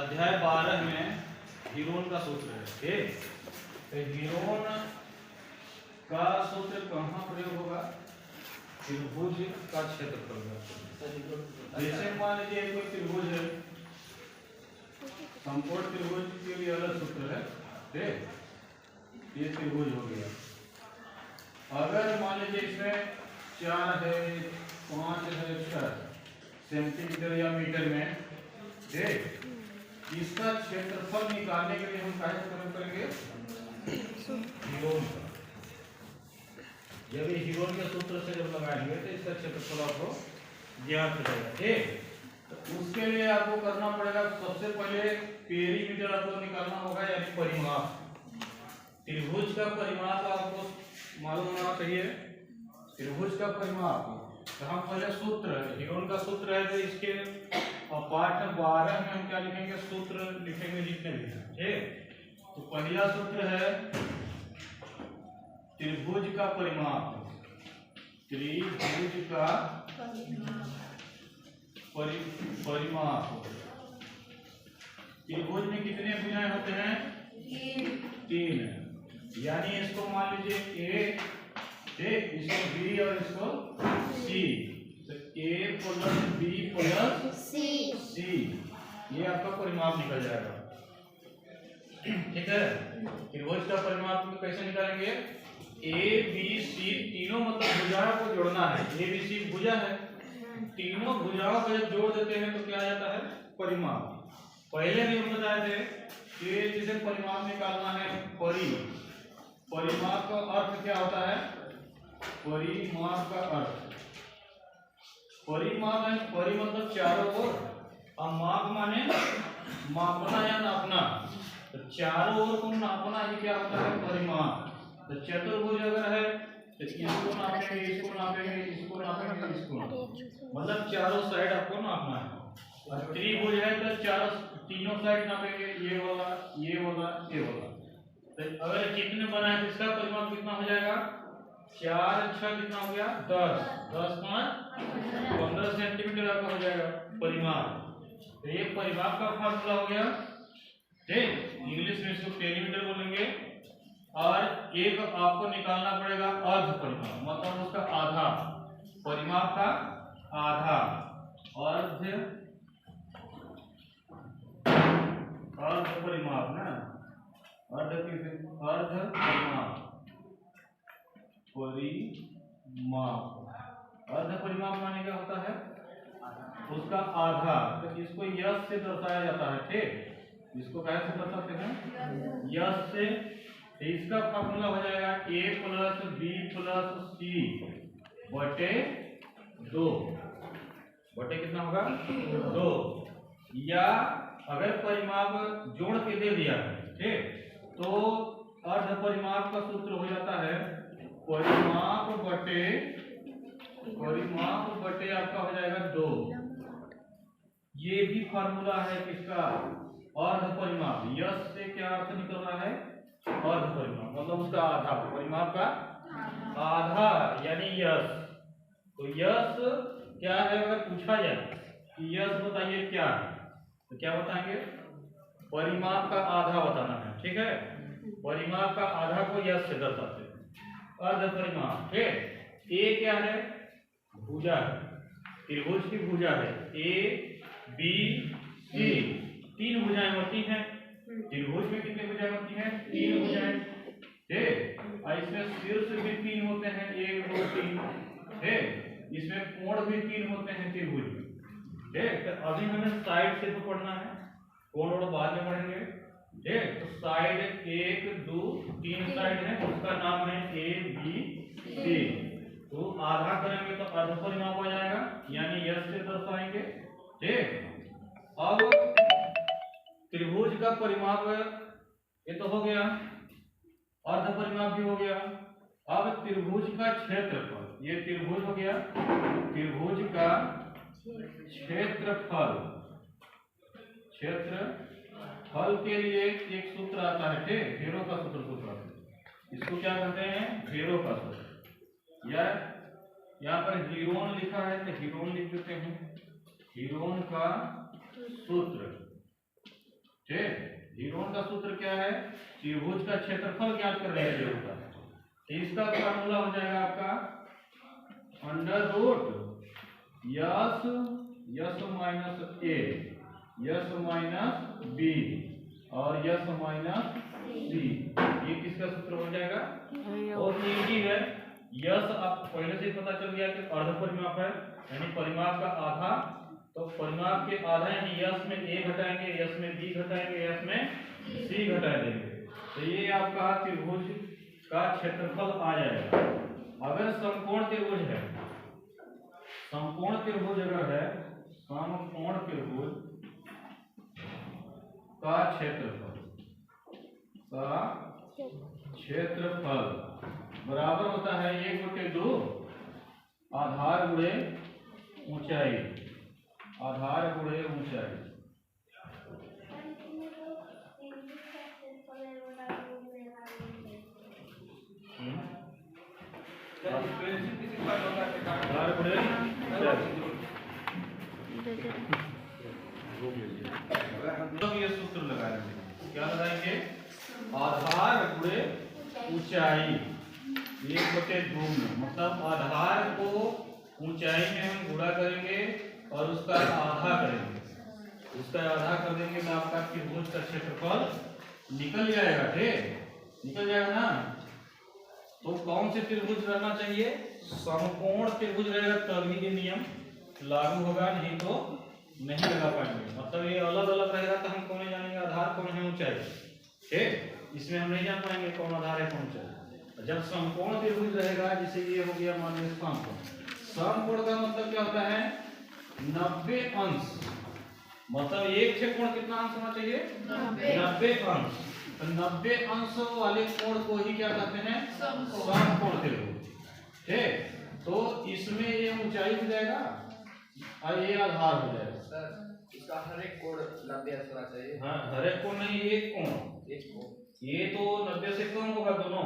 अध्याय 12 में हीरोन का सूत्र है। ठीक, तो हीरोन का सूत्र कहाँ प्रयोग होगा? त्रिभुज का क्षेत्रफल का। जैसे मान लीजिए कोई त्रिभुज है, समकोण त्रिभुज के लिए अलग सूत्र है। ठीक, ये त्रिभुज हो गया। अगर मान लीजिए इसमें 4 है, 5 है, 6 सेंटीमीटर या मीटर में, ठीक, इसका क्षेत्रफल निकालने के लिए हम क्या प्रयोग करेंगे? हीरोन का। जब ये हीरोन के सूत्र से जब लगाएंगे तो इसका क्षेत्रफल आपको ज्ञात हो जाएगा। ठीक, तो उसके लिए आपको करना पड़ेगा, सबसे पहले पेरीमीटर आपको निकालना होगा, यानी परिमाप। त्रिभुज का परिमाप आपको मालूम होना चाहिए। त्रिभुज का परिमाप तो हम पहले सूत्र, हीरोन का सूत्र है, तो इसके पाठ 12 में हम क्या लिखेंगे? सूत्र लिखेंगे जितने भी हैं। ठीक, तो पहला सूत्र है त्रिभुज का परिमाप। त्रिभुज का परिमाप। त्रिभुज में कितने भुजाएं होते हैं? 3। यानी इसको मान लीजिए ए, ठीक, इसको बी और इसको सी, तो ए प्लस बी प्लस सी, ये आपका परिमाप निकल जाएगा। ठीक है, त्रिभुज का परिमाप में कैसे निकालेंगे? ए बी सी तीनों मतलब भुजाओं को जोड़ना है। ए बी सी भुजा है, तीनों भुजाओं को जब जोड़ देते हैं तो क्या आ जाता है? परिमाप। पहले भी हम बताए थे कि जिसे परिमाप निकालना है, परिमाप का अर्थ क्या होता है? परिमाप का अर्थ, परिमाप है, परि मतलब चारों ओर, और माप माने मापना या नापना, तो चारों ओर को नापना ही क्या होता है? परिमाप। तो चतुर्भुज अगर है तो इसको नापेंगे, इसको नापेंगे, इसको नापेंगे, इसको मतलब चारों साइड आपको नापना है। और त्रिभुज है तो चारों तीनों साइड नापेंगे, ये वाला, ये वाला, ये वाला। तो अगर कितने बना है तो इसका परिमाप कितना हो जाएगा? 4 6 कितना हो गया? 10, 10 5 15 सेंटीमीटर आपका हो जाएगा परिमाप। तो ये परिमाप का फार्मूला हो गया। ठीक, इंग्लिश में इसको पेरीमीटर बोलेंगे। और एक आपको निकालना पड़ेगा अर्ध परिमाप, मतलब उसका आधा, परिमाप का आधा, अर्ध परिमाप ना, अर्ध परिमाप, अर्ध परिमाप माने क्या होता है? उसका आधा। तो इसको यश से दर्शाया जाता है। ठीक, इसको कैसे दर्शाते हैं? यश से। तो इसका फॉर्मूला हो जाएगा a प्लस बी प्लस सी बटे 2, बटे कितना होगा? 2। या अगर परिमाप जोड़ के दे दिया है, ठीक, तो अर्ध परिमाप का सूत्र हो जाता है परिमाप बटे आपका हो जाएगा 2। ये भी फार्मूला है किसका? अर्ध परिमाप। यश से क्या अर्थ निकल रहा है? अर्ध परिमाप मतलब उसका आधा, परिमाप का आधा यानी यश। तो यश क्या है? अगर पूछा जाए कि यश बताइए क्या है, तो क्या बताएंगे? परिमाप का आधा बताना है। ठीक है, परिमाप का आधा को यश से दर्शाते हैं, अर्ध परिमाप। ठीक, ए क्या है? भुजा है, त्रिभुज की भुजा है, ए बी सी, 3 भुजाएं होती हैं। त्रिभुज में कितनी भुजाएं होती हैं? 3 भुजाएं। ठीक, और इसमें शीर्ष भी 3 होते हैं, 1 2 3। ठीक, इसमें कोण भी 3 होते हैं त्रिभुज में। ठीक, तो अभी हमें साइड से तो पढ़ना है, कोण और बाद में पढ़ेंगे। ठीक, तो साइड 1 2 3 साइड है, उसका नाम है ए बी सी। तो आधा करेंगे तो अर्ध परिमाप हो जाएगा, यानी यश से दर्शाएंगे। ठीक, अब त्रिभुज का परिमाप ये तो हो गया, अर्ध परिमाप भी हो गया। अब त्रिभुज का क्षेत्रफल, ये त्रिभुज हो गया, त्रिभुज का क्षेत्रफल के लिए एक सूत्र आता है। ठीक, ढेरों का सूत्र आता है। इसको क्या कहते हैं? ढेरों का सूत्र। या यहाँ पर हीरोन लिखा है तो हीरोन लिख देते हैं, हीरोन का सूत्र। ठीक। हीरोन का सूत्र क्या है, त्रिभुज का क्षेत्रफल ज्ञात करने के लिए होता है। तो इसका फार्मूला हो जाएगा आपका under root yes minus a s minus B और यस माइनस सी। ये किसका सूत्र बन जाएगा, और इजी है। यस आप पहले से ही पता चल गया कि अर्ध परिमाप है, यानी परिमाप का आधा। तो परिमाप के आधा यानी यस में ए घटाएंगे, यस में बी घटाएंगे, यस में सी घटा देंगे, तो ये आपका त्रिभुज का क्षेत्रफल आ जाएगा। अगर समकोण त्रिभुज है, समकोण त्रिभुज अगर है, समकोण त्रिभुज का क्षेत्रफल बराबर होता है 1/2 आधार गुणे ऊंचाई, आधार गुणे ऊंचाई। आधार गुणे ये सूत्र लगाएंगे, क्या लगाएंगे, आधार गुणे ऊंचाई 1/2 में, मतलब आधार को ऊंचाई में हम गुणा करेंगे और उसका आधा करेंगे, उसका आधा कर देंगे तो आपका त्रिभुज का क्षेत्रफल निकल जाएगा। ठीक, निकल जाएगा ना। तो कौन से त्रिभुज रहना चाहिए, समकोण त्रिभुज रहेगा तभी ये नियम लागू होगा, नहीं तो नहीं लगा पाएंगे। मतलब ये अलग अलग रहेगा तो हम कौन जानेंगे आधार कौन है ऊंचाई। ठीक, इसमें हम नहीं जान पाएंगे कौन आधार है कौन ऊंचाई। जब समकोण त्रिभुज रहेगा, जैसे ये हो गया मान लीजिए समकोण, समकोण का मतलब क्या होता है, 90 अंश, मतलब एक क्षेत्रकोण कितना अंश होना चाहिए, 90 अंश। तो 90 अंश वाले कोण को ही क्या कहते हैं, समकोण त्रिभुज। ठीक, तो इसमें ये ऊंचाई हो जाएगा और ये आधार हो जाएगा। सर इसका हर एक कोण 90 अंश होना चाहिए। हाँ, हर एक कोण नहीं, एक कोण, ये तो 90 से कम होगा दोनों,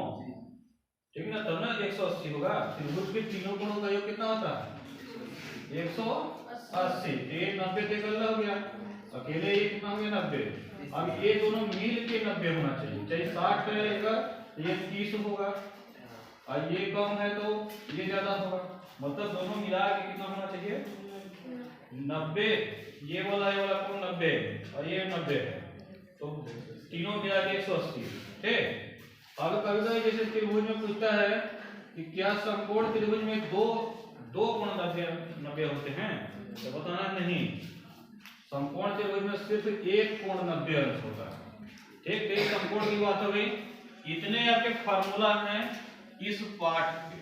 ठीक है ना, तब ना 180 होगा। त्रिभुज के तीनों कोणों का योग कितना होता है, 180। ये 90 से गलत हो गया, अकेले ये कितना हो गया, 90। अब ये दोनों मिल के 90 होना चाहिए, चाहे 60 रहेगा ये 30 होगा, और ये कम है तो ये ज्यादा होगा, मतलब दोनों मिला के कितना होना चाहिए, 90। ये वाला कोण 90 और ये 90 है, तो तीनों मिला के 180। ठीक, अब कभी जैसे त्रिभुज में पूछता है कि क्या समकोण त्रिभुज में दो कोण 90 होते हैं, तो बताना नहीं, समकोण त्रिभुज में सिर्फ एक कोण 90 अंश होता है। ठीक, तो समकोण की बात हो गई। इतने आपके फार्मूला हैं इस पाठ के,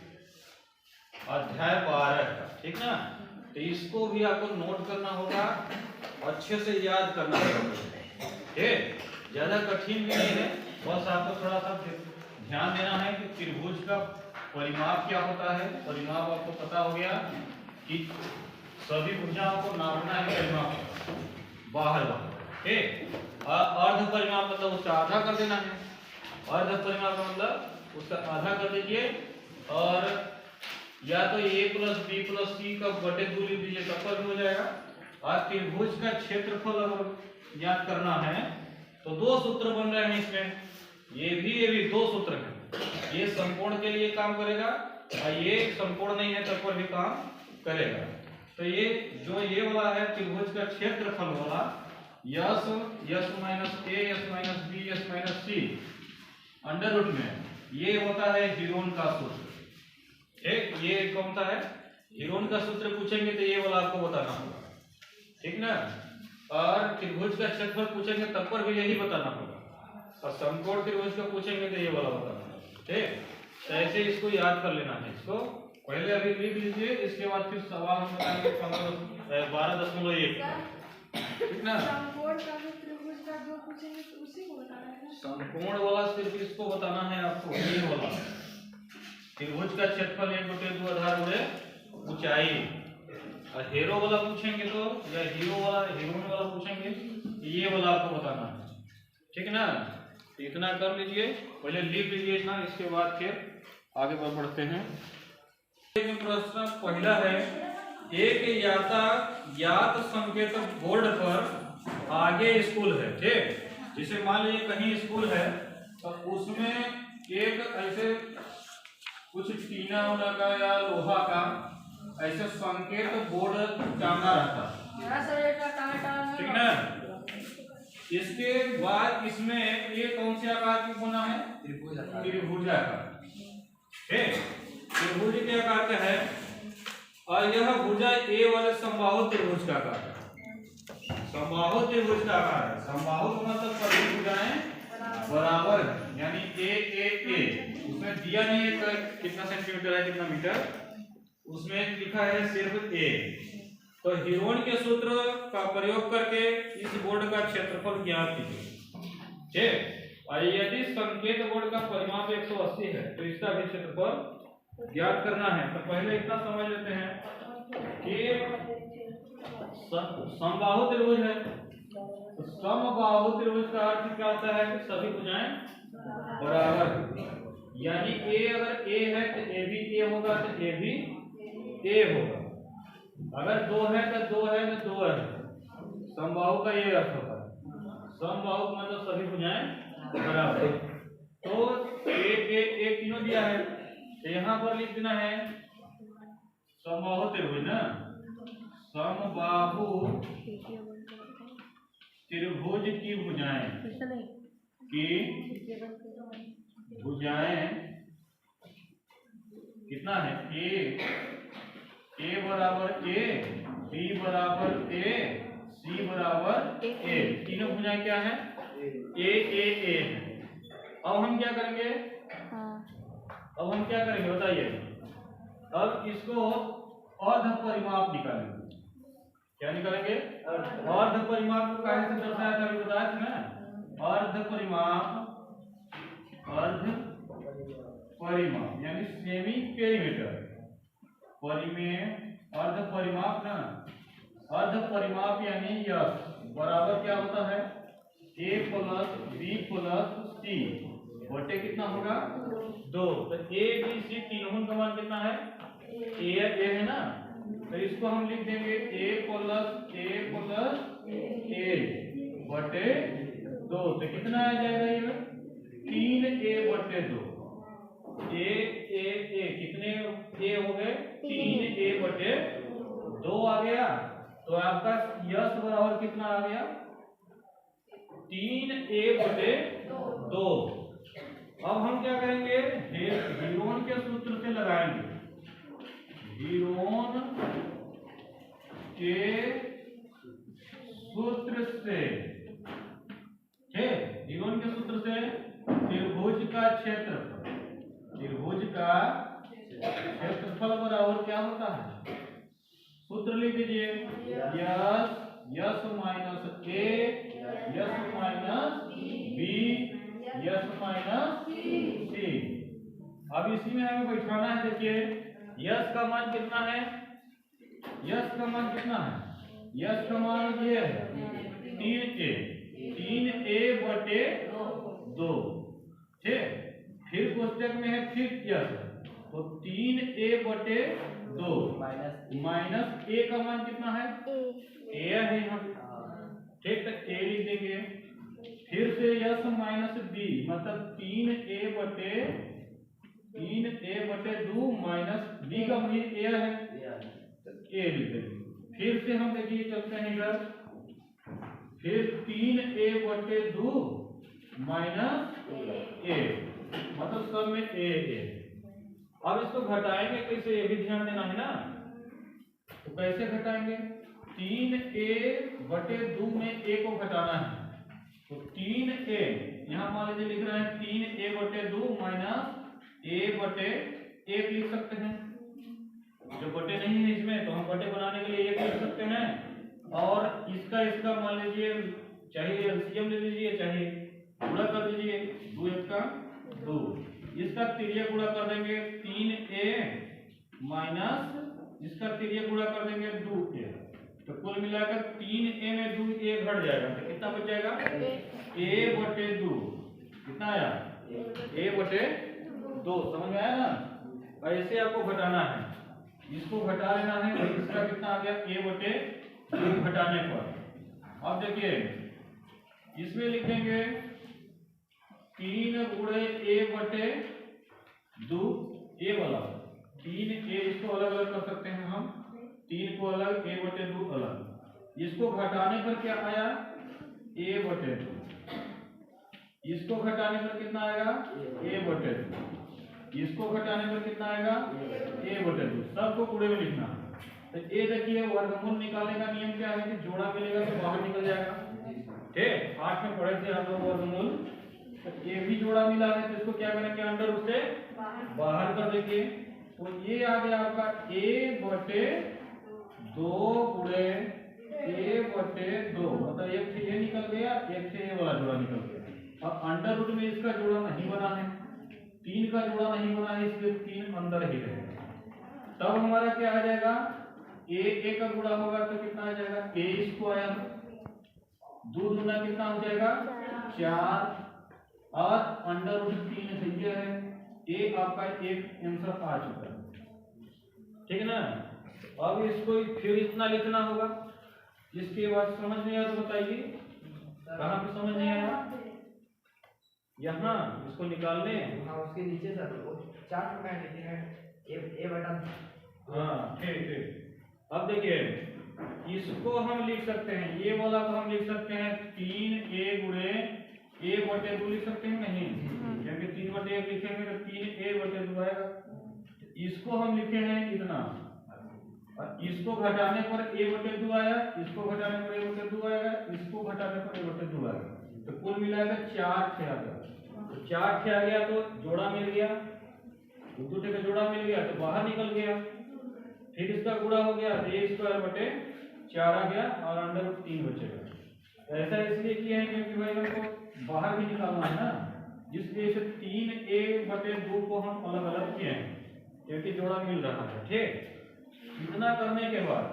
अध्याय 12 का, ठीक ना। तो इसको भी आपको नोट करना होगा, अच्छे से याद करना होगा। ठीक, ज्यादा कठिन भी नहीं है, बस आपको थोड़ा सा ध्यान देना है कि त्रिभुज का परिमाप क्या होता है। परिमाप आपको पता हो गया कि सभी भुजाओं को नापना है परिमाप बाहर। ठीक, अर्ध परिमाप मतलब उसका आधा कर देना है, अर्ध परिमाप का मतलब उसका आधा कर दीजिए, और या तो a + b + c का बटे 2 लिख दीजिए, तब पर भी हो जाएगा। और त्रिभुज का क्षेत्रफल अगर ज्ञात करना है तो दो सूत्र बन रहे हैं इसमें, ये भी दो सूत्र हैं। ये समकोण के लिए काम करेगा और ये समकोण नहीं है तब पर भी काम करेगा। तो ये जो ये वाला है त्रिभुज का क्षेत्रफल वाला, s minus a s minus b s minus c under root में, ये होता है हीरोन का सूत्र। ठीक, ये कौन सा है, हीरोन का सूत्र पूछेंगे तो ये वाला आपको बताना होगा, ठीक ना। और त्रिभुज का क्षेत्रफल पूछेंगे तब पर भी यही बताना होगा, और समकोण त्रिभुज का पूछेंगे तो ये वाला बताना होगा। ठीक, तो ऐसे इसको याद कर लेना है, इसको पहले अभी लिख लीजिए, इसके बाद फिर सवाल हम बताएंगे 12.1, ठीक ना। समकोण वाला सिर्फ इसको बताना है आपको, ये वाला त्रिभुज का क्षेत्रफल 1/2 आधार गुणे ऊंचाई। और हीरो वाला पूछेंगे तो, या हीरोन वाला पूछेंगे, ये वाला आपको बताना है, ठीक ना। तो इतना कर लीजिए, पहले लिख लीजिए इतना, इसके बाद फिर आगे बढ़ते हैं। प्रश्न पहला है, एक यातायात संकेतक बोर्ड पर आगे स्कूल है। ठीक, जैसे मान लीजिए कहीं स्कूल है तो उसमें एक ऐसे कुछ टीना उना का या लोहा का ऐसे संकेत बोर्ड टांगा रहता है, ठीक ना। इसके बाद इसमें ये कौन से आकार की बना है? त्रिभुज आकार, ठीक। त्रिभुज के आकार का है और यह भुजा ए वाले समबाहु त्रिभुज का आकार है। समबाहु त्रिभुज का आकार है। समबाहु का मतलब सभी भुजाएं बराबर है, यानी ए ए ए। उसमें दिया नहीं है कितना सेंटीमीटर है कितना मीटर, उसमें लिखा है सिर्फ ए। तो हीरोन के सूत्र का प्रयोग करके इस बोर्ड का क्षेत्रफल ज्ञात कीजिए, ठीक। और यदि संकेत बोर्ड का परिमाप 180 है तो इसका भी क्षेत्रफल ज्ञात करना है। तो पहले इतना समझ लेते हैं कि समबाहु त्रिभुज है। तो समबाहु त्रिभुज का अर्थ क्या होता है कि सभी भुजाएं बराबर है, यानी ए अगर ए है तो ए भी ए होगा तो ए भी ए होगा। अगर दो है तो दो है तो दो है। समबाहु का ये अर्थ होता है। समबाहु मतलब सभी भुजाएं बराबर। तो ए तीनों दिया है तो यहाँ पर लिख देना है समबाहु त्रिभुज ना, समबाहु त्रिभुज की भुजाएं कितना है? ए बराबर ए, बी बराबर ए, सी बराबर ए। तीनों भुजाएं क्या है? ए। अब हम क्या करेंगे? बताइए। अब इसको अर्ध परिमाप निकालेंगे। क्या निकालेंगे? अर्ध परिमाप को कैसे दर्शाया था अभी बताया था ना। अर्ध परिमाप यानी सेमी पेरीमीटर। अर्ध परिमाप ना, अर्ध परिमाप यानी यस बराबर क्या होता है? ए प्लस बी प्लस सी बटे कितना होगा? 2। तो ए बी सी तीनों का मान कितना है? ए है ना, तो इसको हम लिख देंगे ए प्लस ए बटे 2। तो कितना आ जाएगा ये? 3a बटे 2। ए कितने ए हो गए? 3a बटे 2 आ गया। तो आपका यस बराबर कितना आ गया? 3a बटे 2। अब हम क्या करेंगे? हीरोन के सूत्र से लगाएंगे। हीरोन के सूत्र से, हीरोन के सूत्र से त्रिभुज का क्षेत्रफल बराबर क्या होता है? सूत्र लिख दीजिए। S minus a, s minus b, s minus c. अब इसी में हमें बैठाना है। देखिए यस का मान कितना है? यस का मान ये है 3a बटे 2, ठीक। फिर कोष्टक में है फिर यस, तो 3a बटे 2 माइनस a का मान कितना है? a है यहाँ, ठीक। तो a लिख देंगे। फिर से यस माइनस b मतलब 3a बटे 2 माइनस b का भी a है, a लिख देंगे। फिर से हम देखिए चलते हैं इधर, फिर 3a बटे 2 माइनस a मतलब सब में a। अब इसको घटाएंगे कैसे ये भी ध्यान देना है ना। तो कैसे घटाएंगे? 3a बटे 2 में a को घटाना है। तो 3a यहाँ मान लीजिए लिख रहे हैं 3a बटे 2 माइनस a बटे 1 लिख सकते हैं। जो बटे नहीं है इसमें तो हम बटे बनाने के लिए 1 लिख सकते हैं। और इसका मान लीजिए चाहे एलसीएम ले लीजिए चाहे गुणा कर दीजिए। 2 1 का 2, इसका तिर्यक गुणा कर देंगे 3a माइनस इसका तिर्यक गुणा कर देंगे 2a। तो कुल मिलाकर 3a में 2a घट जाएगा तो कितना बच जाएगा? a बटे 2 कितना आया? a बटे 2। समझ में आया ना? ऐसे आपको घटाना है, इसको घटा लेना है। इसका कितना आ गया? a बटे 2 घटाने पर। अब देखिए इसमें लिखेंगे 3 गुणे a बटे 2 a वाला 3a, इसको अलग अलग कर सकते हैं हम, 3 को अलग, a बटे 2 अलग। इसको घटाने पर क्या आया a बटे 2, इसको घटाने पर कितना आएगा a बटे 2, इसको घटाने पर कितना आएगा a बटे 2, सबको पूरे में लिखना है। तो ये देखिए वर्गमूल निकालने का नियम क्या है कि जोड़ा मिलेगा तो बाहर निकल जाएगा। ठीक, 8 में पढ़े थे हम लोग वर्गमूल। तो ये भी जोड़ा मिला है तो इसको क्या करेंगे, अंडर उससे बाहर कर देंगे। तो ये आ गया आपका a बटे 2 गुणे a बटे 2, मतलब एक से ये निकल गया, एक से ये वाला जोड़ा निकल गया। अब अंडर रूट में इसका जोड़ा नहीं बना है, 3 का जोड़ा नहीं बना है, इसलिए 3 अंदर ही रहेगा। तब हमारा क्या आ जाएगा, a का गुणा होगा तो कितना आ जाएगा a स्क्वायर, 2 दूना कितना हो जाएगा 4, और अंडर रूट 3 सही है, a आपका एक आंसर आ चुका है। ठीक है ना। अब इसको फिर इतना लिखना होगा। इसके बाद समझ नहीं आया तो बताइए, कहाँ पे समझ नहीं आया? यहाँ इसको निकालने, हाँ उसके नीचे सर वो चार्ट में लिखे हैं ए बटन। हाँ ठीक ठीक। अब देखिए इसको हम लिख सकते हैं, ये वाला को हम लिख सकते हैं 3a गुणे a बटे 2 लिख सकते हैं नहीं, क्योंकि 3 बटे 1 लिखेंगे तो 3a बटे 2 आएगा। इसको हम लिखे हैं इतना, और इसको घटाने पर a बटे 2 आया, इसको घटाने पर a बटे 2 आएगा, इसको घटाने पर a बटे 2 आएगा। तो कुल मिलाकर 4 थे आ गया। तो 4 थे आ गया तो जोड़ा मिल गया, दो का जोड़ा मिल गया तो बाहर निकल गया। फिर इसका गुणा हो गया तो a स्क्वायर बटे 4 आ गया, और अंडर रूट 3 बचेगा। ऐसा इसलिए किया है क्योंकि भाई हमको बाहर भी निकालना है ना, जिसलिए से 3a बटे 2 को हम अलग अलग किए हैं क्योंकि जोड़ा मिल रहा है। ठीक, इतना करने के बाद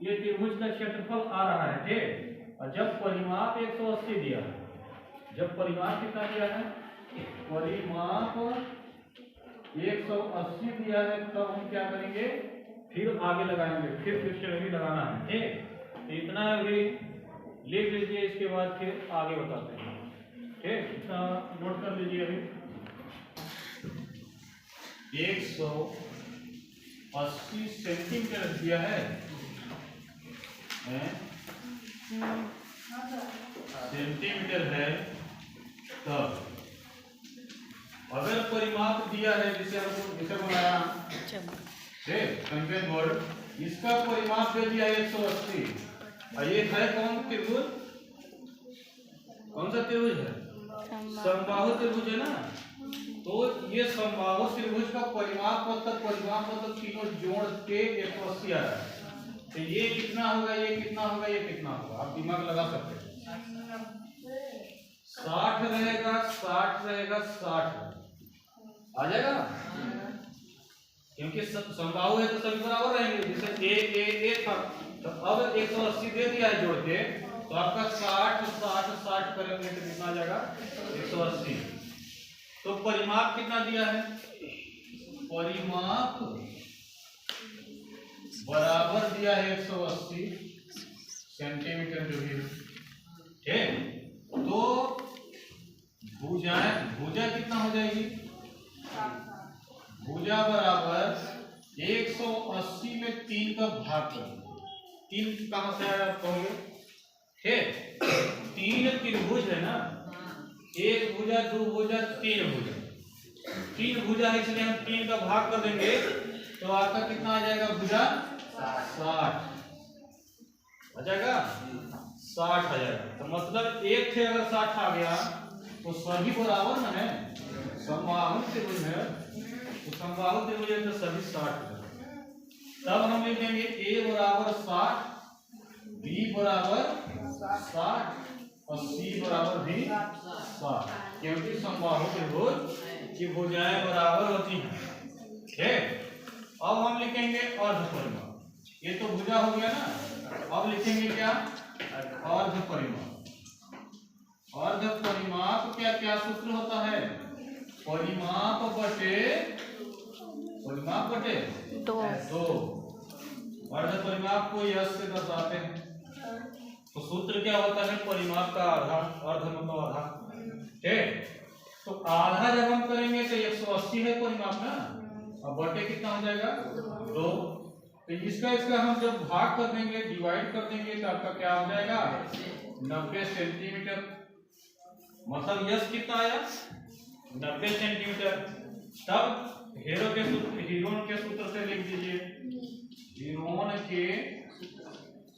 ये त्रिभुज का क्षेत्रफल आ रहा है। ठीक, और जब परिमाप 180 दिया है, जब परिमाप कितना दिया है, परिमाप 180 दिया है, तब हम क्या करेंगे, फिर आगे लगाएंगे, फिर से भी लगाना है। ठीक, तो इतना भी लिख लीजिए, इसके बाद फिर आगे बताते हैं। ठीक, इतना नोट कर लीजिए। अभी 180 सेंटीमीटर दिया है, सेंटीमीटर है। तब अगर परिमाप दिया है जिसे हमको बनाया, ठीक, बोर्ड, इसका परिमाप दे दिया 180, और ये है कौन त्रिभुज, कौन सा त्रिभुज है, समबाहु त्रिभुज है ना। तो ये समबाहु त्रिभुज का परिमाप मतलब तीनों जोड़ के 180 आ रहा है। तो ये कितना होगा, ये कितना होगा, ये कितना होगा, आप दिमाग लगा सकते हैं। 60 रहेगा, 60 रहेगा, 60 आ जाएगा, क्योंकि समबाहु है तो सभी बराबर रहेंगे। जैसे ए था, तो अब 180 दे दिया है जोड़ के, तो आपका 60 करेंगे तो कितना आ जाएगा 180। तो परिमाप कितना दिया है, परिमाप बराबर दिया है 180 सेंटीमीटर जो भी। ठीक, तो भुजा कितना हो जाएगी, भुजा बराबर 180 में 3 का भाग कर, 3 कहां से आया आप कहोगे। ठीक, 3 त्रिभुज है ना, 1 भुजा, 2 भुजा, 3 भुजा, 3 भुजा है, इसलिए हम 3 का भाग कर देंगे तो आपका कितना आ जाएगा, भुजा 60 आ जाएगा, 60 आ जाएगा। तो मतलब एक से अगर 60 आ गया तो सभी बराबर ना है, समबाहु त्रिभुज है, तो समबाहु त्रिभुज है तो सभी 60 है। तब हम लिख देंगे a बराबर 60, b बराबर 60 और c बराबर भी 60, क्योंकि समबाहु त्रिभुज की भुजाएं बराबर होती हैं। ठीक, अब हम लिखेंगे अर्ध परिमाप, ये तो भुजा हो गया ना। अब लिखेंगे क्या, अर्ध परिमाप। अर्ध परिमाप क्या क्या सूत्र होता है, परिमाप बटे 2। अर्ध परिमाप को यश से दर्शाते हैं। तो सूत्र क्या होता है, परिमाप का आधा, अर्ध मतलब आधा। ठीक, तो आधा जब हम करेंगे तो 180 है परिमाप ना, अब बटे कितना हो जाएगा 2। तो इसका हम जब भाग कर देंगे, डिवाइड कर देंगे, तो आपका क्या हो जाएगा 90 सेंटीमीटर। मतलब यस कितना आया 90 सेंटीमीटर। तब हीरोन के सूत्र से लिख दीजिए, हीरोन के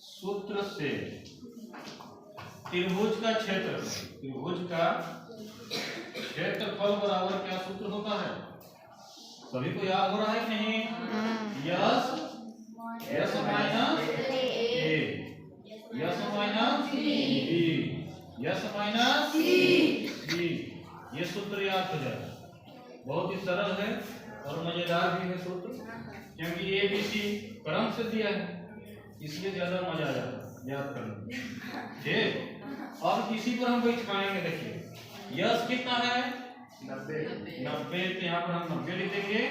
सूत्र से त्रिभुज का क्षेत्रफल बराबर क्या सूत्र होता है, सभी को याद हो रहा है कि नहीं, s minus a, s minus b, s minus c, ये सूत्र याद हो जाएगा। बहुत ही सरल है और मजेदार भी है सूत्र, क्योंकि ए बी सी क्रम से दिया है, इसलिए ज्यादा मजा आ जाता है याद करने में। ठीक, अब इसी पर हम वही छिपाएंगे। देखिए यस कितना है 90, तो यहाँ पर हम 90 लिख देंगे।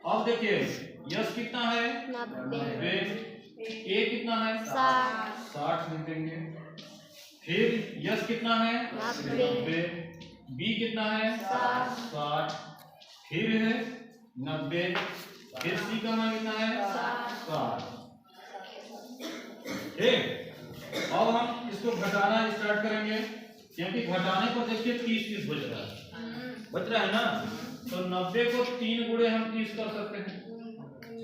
अब देखिए यस कितना है 90, ए कितना है 60 लिख देंगे। फिर यस कितना है 90, बी कितना है 60, फिर है 90, फिर सी का मान कितना है 60। ठीक, अब हम इसको घटाना स्टार्ट करेंगे, क्योंकि घटाने पर देखिए 30 बच रहा है ना, तो 90 को 3 गुणे हम 30 कर सकते हैं।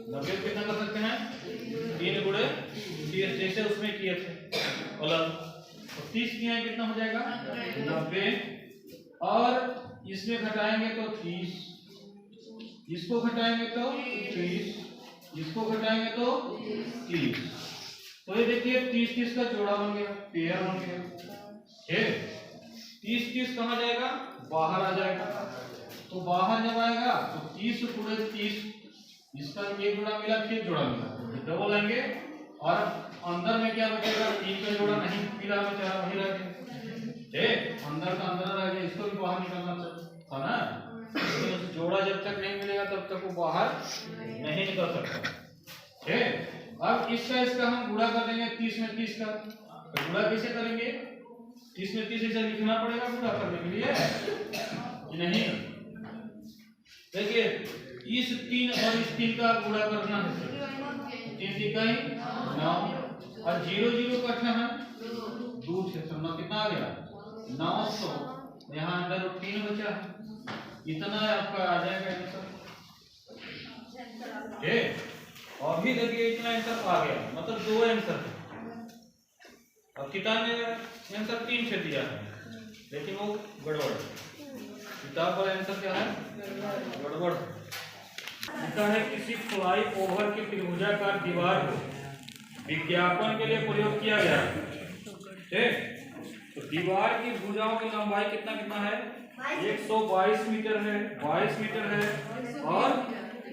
90 को कितना कर सकते हैं 3 गुणे 30, जैसे उसमें किए थे अलग, तो 30 किया है कितना हो जाएगा 90, और इसमें घटाएंगे तो 30, इसको घटाएंगे तो 30, इसको घटाएंगे तो 30, तो ये देखिए 30 का जोड़ा बन गया, पेयर बन गया। ठीक, 30 कहाँ जाएगा बाहर आ जाएगा, तो बाहर जब आएगा तो 30 गुणे 30, इसका एक जोड़ा मिला, फिर जोड़ा मिला, डबल आएंगे, और अंदर में क्या बचेगा 3 का जोड़ा नहीं मिला, बेचारा वही रह गया। अंदर का अंदर रह गया, इसको भी बाहर निकालना था ना, तो जोड़ा जब तक नहीं मिलेगा तब तक वो बाहर नहीं निकल सकता। ठीक, अब इसका हम गुणा कर देंगे 30 में 30 का, तो गुणा कैसे करेंगे 30 में 30 ऐसे लिखना पड़ेगा गुणा करने के लिए, नहीं देखिए इस 3 और इस 3 का गुणा करना है, 3 इकाई 9, और 0 0 का है 2 6 9, कितना आ गया 900, यहाँ अंदर 3 बचा है, इतना आपका आ जाएगा आंसर। ठीक, अभी देखिए इतना आंसर आ गया, मतलब 2 आंसर है। अब किताब में आंसर 3 से दिया है, लेकिन वो गड़बड़ है, किताब पर आंसर क्या है गड़बड़ लिखा है। किसी फ्लाई ओवर की त्रिभुजाकार दीवार को विज्ञापन के लिए प्रयोग किया गया। ठीक, तो दीवार की भुजाओं की लंबाई कितना कितना है 122 मीटर है, 22 मीटर है और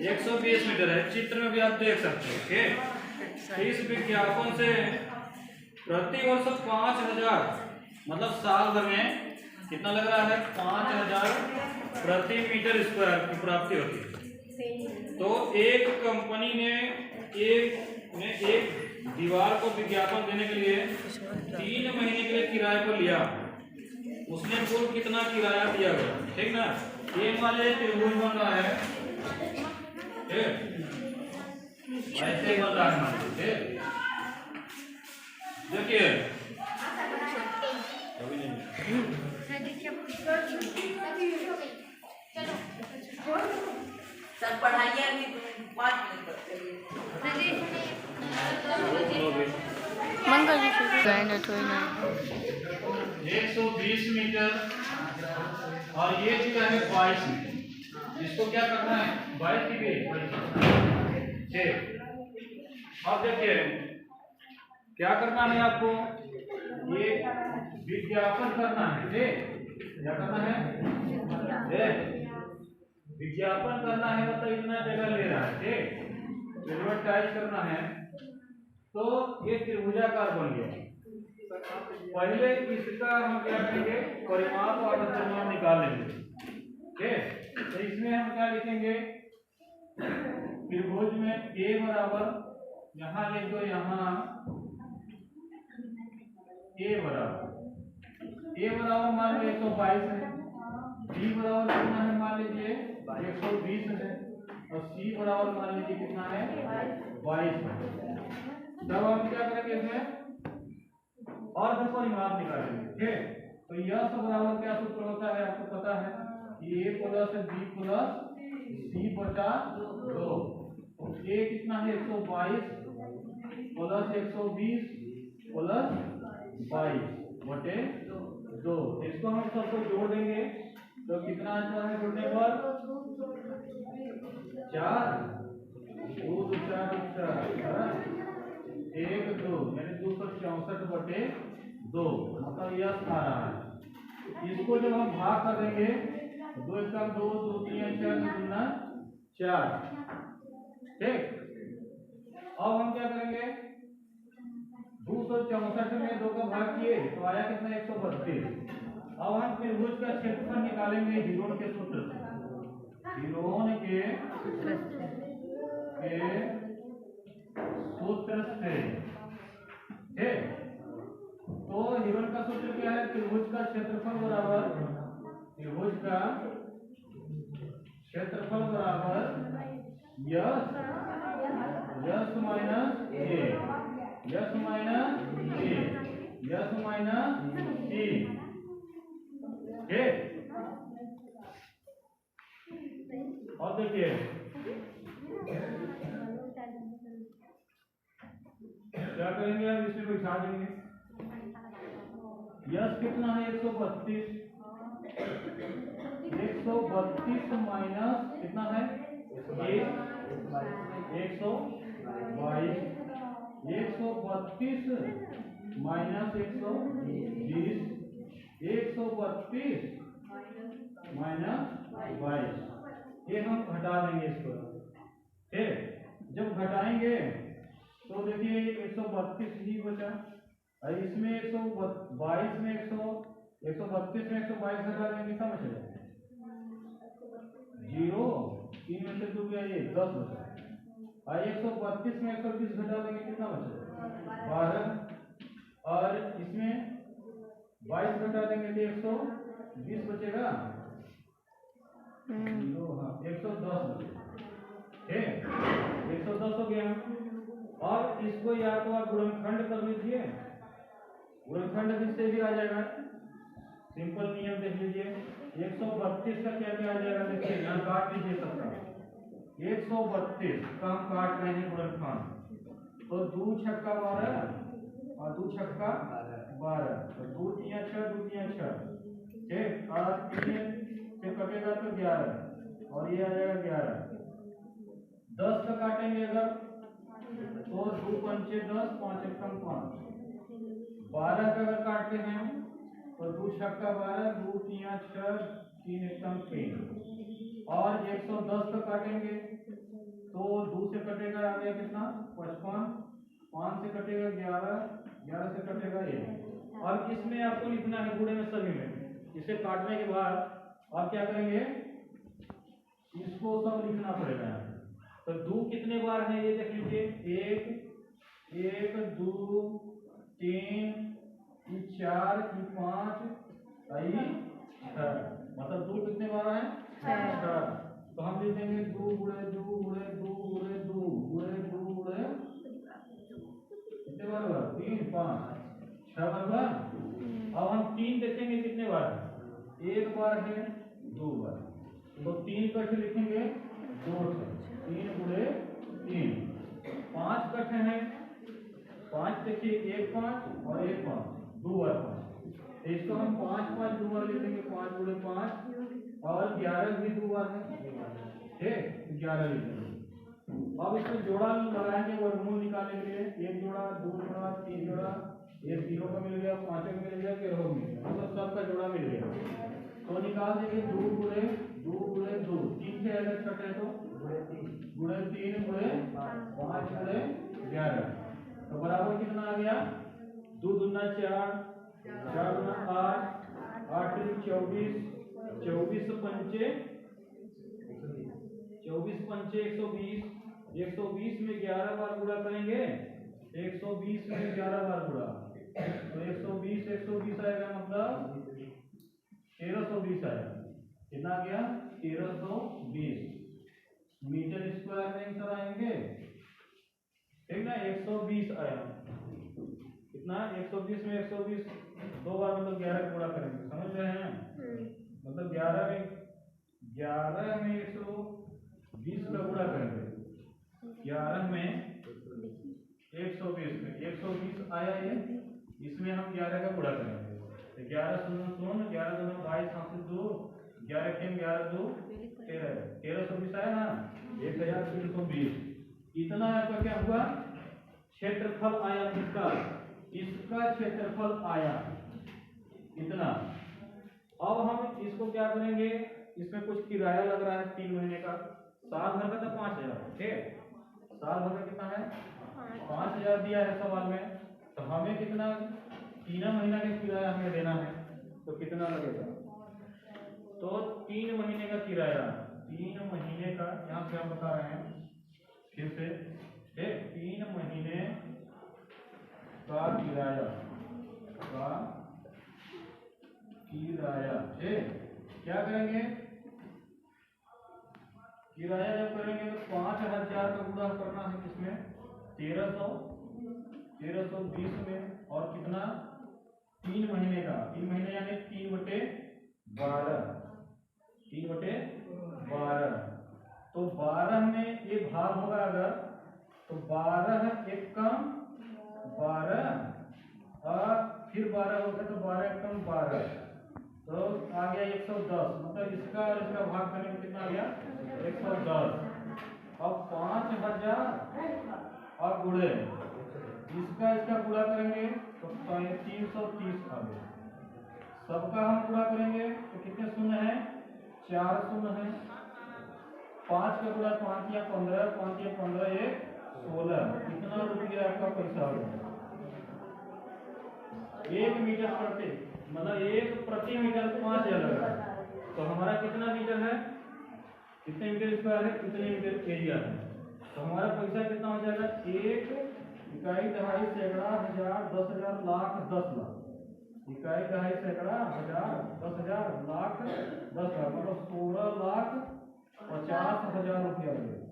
120 मीटर है, चित्र में भी आप देख सकते हैं। ठीक, तो इस विज्ञापन से प्रति वर्ष 5000, मतलब साल भर में कितना लग रहा है 5000 प्रति मीटर स्क्वायर की प्राप्ति होती है। तो एक कंपनी ने एक दीवार को विज्ञापन देने के लिए 3 महीने के लिए किराए पर लिया, उसने कुल कितना किराया दिया गया। ठीक ना, ये वाले त्रिभुज बन रहा है, ऐसे बन रहा है, देखिए सर पढ़ाइए अभी 5 मिनट मंगल जी 120 मीटर और ये दिया है 22 मीटर, इसको क्या करना है 22 की बेस। ठीक, अब देखिए क्या करना है आपको, ये विज्ञापन करना है। ठीक, क्या करना है विज्ञापन करना है, मतलब इतना जगह ले रहा है। ठीक, एडवर्टाइज करना है, तो ये त्रिभुजाकार बन गया। पहले इसका हम क्या करेंगे परिमाप और परिमाप निकाल लेंगे। ठीक, तो इसमें हम क्या लिखेंगे त्रिभुज में a बराबर, यहाँ लिख दो यहाँ ए बराबर मान लो 122 है, बी बराबर कितना है मान लीजिए 120 है, और सी बराबर मान लीजिए कितना है 22 है। तब हम क्या करेंगे इसमें अर्ध परिमाप निकालेंगे। ठीक है, तो यह सब बराबर क्या सूत्र होता है आपको पता है कि a plus b plus c बटा 2। a कितना है 122 प्लस 120 प्लस 22 बटे 2। इसको हम सबको जोड़ देंगे तो कितना आता है जोड़ने पर 4 2 4 1 2 यानी 264 बटे 2 मतलब यह आ रहा है। इसको जब हम भाग कर देंगे 2 1 2 2 3 4 4 ठीक। अब हम क्या करेंगे 264 में 2 का भाग किए तो आया कितना 132। अब हम त्रिभुज का क्षेत्रफल निकालेंगे हीरोन के सूत्र से। हीरोन के सूत्र से ठीक। तो हीरोन का सूत्र क्या है त्रिभुज का क्षेत्रफल बराबर यस माइनस सी ठीक। अब देखिए क्या करेंगे अब इसमें बैठा देंगे। यस कितना है 132 माइनस कितना है 122 माइनस 120 132 माइनस 22 ये हम घटा देंगे इसको ठीक। जब घटाएंगे तो देखिए 132 ही बचा और इसमें 122 में 132 में 122 घटा देंगे कितना बचेगा 0 3 में से 2 गया ये 10 बचा और 132 में 120 घटा देंगे कितना बचेगा 12 और इसमें 22 घटा देंगे तो 120 बचेगा 110 बचेगा ठीक 110 हो गया। और इसको या तो आप गुणनखंड कर लीजिए, गुणनखंड से भी आ जाएगा। सिंपल नियम देख लीजिए 132 का क्या क्या आ जाएगा देखिए यहाँ काट लीजिए सबका 132 का हम काट रहे हैं गुणनखंड तो 2 छक्का 12 और 2 छक्का 12 तो 2 3 6 2 3 6 ठीक और 3 से कटेगा तो 11 और ये आ जाएगा 11। 10 का काटेंगे अगर तो 2 पंचे 10 5 एकम 5 12 का अगर काटते हैं तो 2 छक्का 12 2 3 6 3 एकम 3 और 110 का काटेंगे तो 2 से कटेगा आ गया कितना 55 5 से कटेगा 11 11 से कटेगा 1 और इसमें आपको लिखना है गुणे में सभी में। इसे काटने के बाद आप क्या करेंगे इसको सब लिखना पड़ेगा। तो 2 कितने बार है ये देख लीजिए 1 1 2 3 4 5 6 मतलब 2 कितने बार है 6। तो हम लिख देंगे 2 गुणे 2 गुणे 2 गुणे 2 गुणे 2 गुणे कितने बार हुआ 3 5 6 बार। अब हम 3 देखेंगे कितने बार 1 बार है 2 बार तो 3 कट लिखेंगे 2 से 3 गुणे 3 5 कट है 5 देखिए 1 5 और 1 5 2 बार 5 इसको हम 5 5 2 बार लिख देंगे 5 गुणे 5 और 11 भी 2 बार है ठीक 11 लिख देंगे। अब इसमें जोड़ा लगाएंगे वर्गमूल निकालने के लिए 1 जोड़ा 2 जोड़ा 3 जोड़ा ये 0 का मिल गया 5 का मिल गया 13 का मिल गया मतलब सबका जोड़ा मिल गया तो निकाल देंगे 2 गुणे 2 गुणे 2 3 से अलग कटे तो गुणे 3 गुणे 5 गुणे 11 तो बराबर कितना आ गया 2 दूना 4 4 दूना 8 8 24 24 पंचे 120 में 11 बार गुणा करेंगे 120 में 11 बार गुणा तो 120 आएगा, मतलब 1320 आएगा। कितना आ गया? 1320 मीटर स्क्वायर में आंसर आएंगे, ठीक ना। 120 आया, कितना? 120 में 120 दो बार, मतलब 11 का गुणा करेंगे, समझ रहे हैं? मतलब 11 में 120 का गुणा करेंगे, 11 में 120 में 120 आया ये, इसमें हम 11 का गुणा करेंगे। तो 11 शून्य 11 दूना 22, 7 से 2, 11 के 11 2 13, 1320 आया ना, 1320। इतना आपका क्या हुआ? क्षेत्रफल आया इसका क्षेत्रफल आया इतना। अब हम इसको क्या करेंगे, इसमें कुछ किराया लग रहा है 3 महीने का, साल भर का तो 5000, ठीक। साल भर का कितना है? 5000 दिया है सवाल में। तो हमें कितना 3 महीना का किराया हमें देना है, तो कितना लगेगा? तो 3 महीने का किराया, 3 महीने का, यहाँ से हम बता रहे हैं फिर से, ठीक। 3 महीने का किराया ठीक। क्या करेंगे? किराया जब करेंगे तो 5000 का गुणा करना है किसमें? 1320 में, और कितना? 3 महीने का, 3 महीने यानी 3/12, 3/12। तो 12 में ये भाग होगा अगर, तो 12 एक कम 12, और फिर 12 होगा तो 12 कम 12, तो आ गया 110। मतलब इसका और इसका भाग करने में कितना आ गया? 110। अब 5000 और गुणे इसका गुणा करेंगे तो 330 आ गया। सबका हम गुणा करेंगे तो कितने शून्य है? 4 शून्य है। 5 का गुणा 5 या 15, 5 या 15 1 16। कितना रुपया आपका पैसा होगा? 1 मीटर प्रति, मतलब 1 प्रति मीटर 5000 लगा। तो हमारा कितना मीटर है? कितने मीटर स्क्वायर है? कितने मीटर एरिया है? तो हमारा पैसा कितना हो जाएगा? 1 इकाई दहाई सैकड़ा हजार 10,000 लाख 10 लाख। इकाई दहाई सैकड़ा हजार 10,000 लाख 10 लाख, मतलब 16,50,000 रुपया लगेगा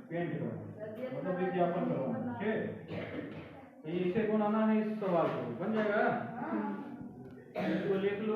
पेंट का, मतलब विज्ञापन करवाना, ठीक। तो इसे बनाना है, इस सवाल को बन जाएगा, तो लिख लो।